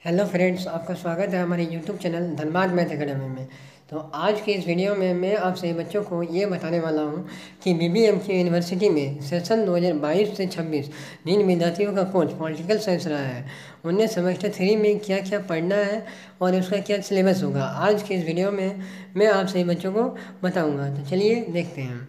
Hello friends, आपका स्वागत है हमारे YouTube channel Dhanbad math academy में। तो आज की इस वीडियो में मैं आपसे बच्चों को ये बताने वाला हूँ कि बीबीएमके यूनिवर्सिटी में सेशन 2022 से 26 जिन विद्यार्थियों का कोर्स पॉलिटिकल साइंस रहा है उन्हें सेमेस्टर 3 में क्या क्या पढ़ना है और उसका क्या सिलेबस होगा। आज की इस वीडियो में मैं आपसे बच्चों को बताऊँगा। तो चलिए देखते हैं।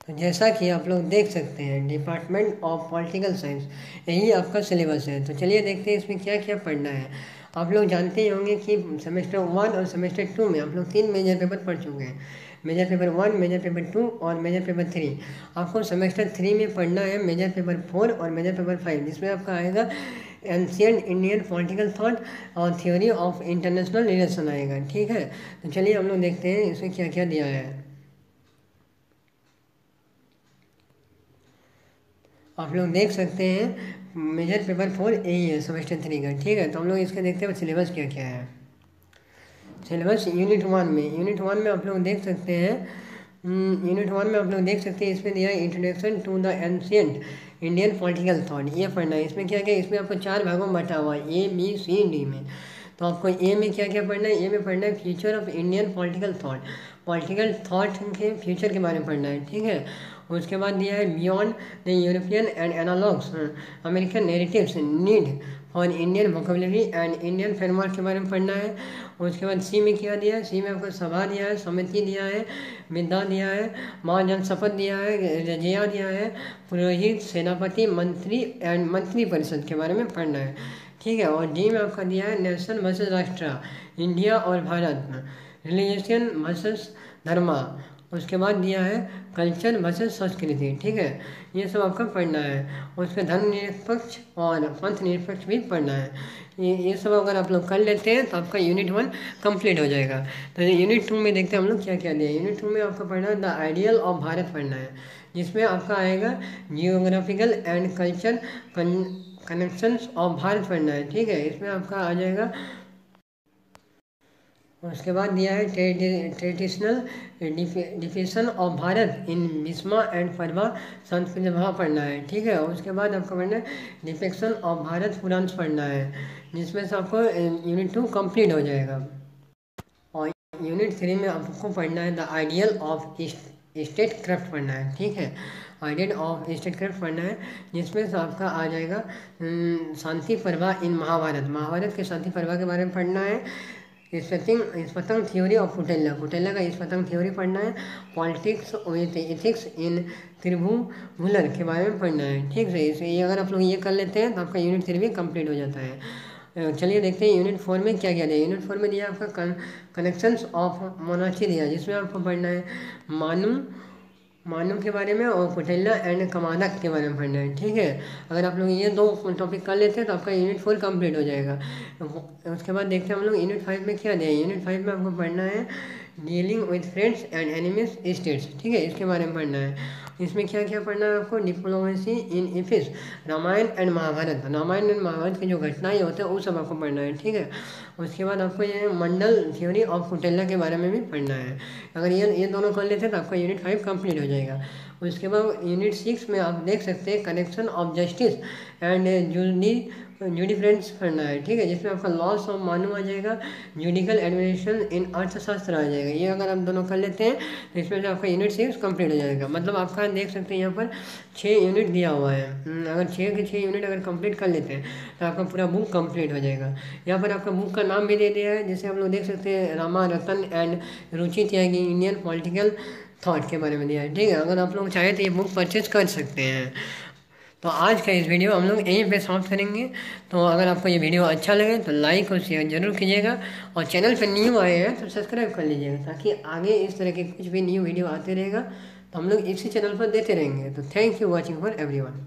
तो जैसा कि आप लोग देख सकते हैं, डिपार्टमेंट ऑफ पॉलिटिकल साइंस यही आपका सिलेबस है। तो चलिए देखते हैं इसमें क्या क्या पढ़ना है। आप लोग जानते ही होंगे कि सेमेस्टर 1 और सेमेस्टर 2 में आप लोग 3 मेजर पेपर पढ़ चुके हैं। मेजर पेपर 1, मेजर पेपर 2 और मेजर पेपर 3। आपको सेमेस्टर 3 में पढ़ना है मेजर पेपर 4 और मेजर पेपर 5, जिसमें आपका आएगा एंशिएंट इंडियन पॉलिटिकल थॉट और थ्योरी ऑफ इंटरनेशनल रिलेशन आएगा। ठीक है, तो चलिए हम लोग देखते हैं इसमें क्या क्या दिया है। आप लोग देख सकते हैं मेजर पेपर 4 यही है सेमेस्टर 3 का। ठीक है, तो हम लोग इसके देखते हैं सिलेबस क्या क्या है। सिलेबस यूनिट 1 में आप लोग देख सकते हैं। यूनिट 1 में आप लोग देख सकते हैं, इसमें दिया है introduction to the ancient Indian political thought. ये पढ़ना है। इसमें क्या क्या, इसमें आपको 4 भागों में बटा हुआ है, A, B, C, D में। तो आपको ए में क्या क्या पढ़ना है। ए में पढ़ना है future of Indian political thought, political thought के फ्यूचर के बारे में पढ़ना है। ठीक है, उसके बाद दिया है beyond the European and analogues American narratives need for Indian vocabulary and Indian framework के बारे में पढ़ना है। उसके बाद सी में क्या दिया है, सी में आपको सभा दिया है, समिति दिया है, विद्या दिया है, महाजन शपथ दिया है, रजिया दिया है, पुरोहित, सेनापति, मंत्री एंड मंत्री परिषद के बारे में पढ़ना है। ठीक है, और डी में आपका दिया है नेशन वर्सेस राष्ट्र, इंडिया और भारत, रिलीजियन वर्सेस धर्मा। उसके बाद दिया है कल्चर वर्सेस संस्कृति। ठीक है, ये सब आपका पढ़ना है। उसके धर्मनिरपेक्ष और पंथ निरपेक्ष भी पढ़ना है। ये सब अगर आप लोग कर लेते हैं तो आपका यूनिट 1 कंप्लीट हो जाएगा। तो यूनिट 2 में देखते हैं हम लोग क्या क्या दिया। यूनिट 2 में आपका पढ़ना है द आइडियल ऑफ भारत पढ़ना है, जिसमें आपका आएगा geographical and culture connections of Bharat पढ़ना है। ठीक है, इसमें आपका आ जाएगा। उसके बाद दिया है traditional definition of Bharat in Bhishma and Parva Sanskrit भाव पढ़ना है। ठीक है, उसके बाद आपको पढ़ना है डिपिक्शन ऑफ भारत पुराण पढ़ना है, जिसमें से आपको यूनिट 2 कंप्लीट हो जाएगा। और यूनिट 3 में आपको पढ़ना है the ideal of state craft पढ़ना है। ठीक है, आइडियल ऑफ स्टेट क्राफ्ट पढ़ना है, जिसमें से आपका आ जाएगा शांति पर्वा इन महाभारत के शांति पर्वा के बारे में पढ़ना है। स्पतंग थ्योरी ऑफ कुटेला का स्पतंग थ्योरी पढ़ना है। पॉलिटिक्स विथ एथिक्स इन त्रिभुवुलर के बारे में पढ़ना है। ठीक है, ये अगर आप लोग ये कर लेते हैं तो आपका यूनिट 3 भी कंप्लीट हो जाता है। चलिए देखते हैं यूनिट 4 में क्या क्या दिया। यूनिट 4 में दिया आपका कनेक्शंस ऑफ मोनार्ची दिया, जिसमें आपको पढ़ना है मानू के बारे में और कुटेला एंड कमादक के बारे में पढ़ना है। ठीक है, अगर आप लोग ये 2 टॉपिक कर लेते हैं तो आपका यूनिट 4 कंप्लीट हो जाएगा। उसके बाद देखते हैं हम लोग यूनिट 5 में क्या दिया। यूनिट 5 में आपको पढ़ना है dealing with friends and enemies states. ठीक है, इसके बारे में पढ़ना है। इसमें क्या क्या पढ़ना है आपको, diplomacy in epics, Ramayan and Mahabharat की जो घटनाएं होते हैं वो सब आपको पढ़ना है। ठीक है, उसके बाद आपको ये मंडल थ्योरी ऑफ कुटेला के बारे में भी पढ़ना है। अगर ये दोनों कर लेते हैं तो आपका यूनिट 5 कंप्लीट हो जाएगा। उसके बाद यूनिट 6 में आप देख सकते हैं कनेक्शन ऑफ जस्टिस एंड जुडिफ्रेंस पढ़ना है। ठीक है, जिसमें आपका लॉस ऑफ मानू आ जाएगा, जुडिकल एडमिनिस्ट्रेशन इन अर्थशास्त्र आ जाएगा। ये अगर आप दोनों कर लेते हैं तो इसमें से आपका यूनिट 6 कंप्लीट हो जाएगा। मतलब आपका देख सकते हैं यहाँ पर 6 यूनिट दिया हुआ है। अगर 6 के 6 यूनिट अगर कंप्लीट कर लेते हैं तो आपका पूरा बुक कंप्लीट हो जाएगा। यहाँ पर आपका बुक का नाम भी दे दिया है, जैसे हम लोग देख सकते हैं Rama Ratan and Ruchi Tyagi Indian political thought के बारे में दिया है। ठीक है, अगर आप लोग चाहें तो ये बुक परचेज कर सकते हैं। तो आज का इस वीडियो हम लोग यहीं पे समाप्त करेंगे। तो अगर आपको ये वीडियो अच्छा लगे तो लाइक और शेयर जरूर कीजिएगा, और चैनल पर न्यू आए हैं तो सब्सक्राइब कर लीजिएगा, ताकि आगे इस तरह के कुछ भी न्यू वीडियो आते रहेगा तो हम लोग इसी चैनल पर देते रहेंगे। तो thank you watching for everyone.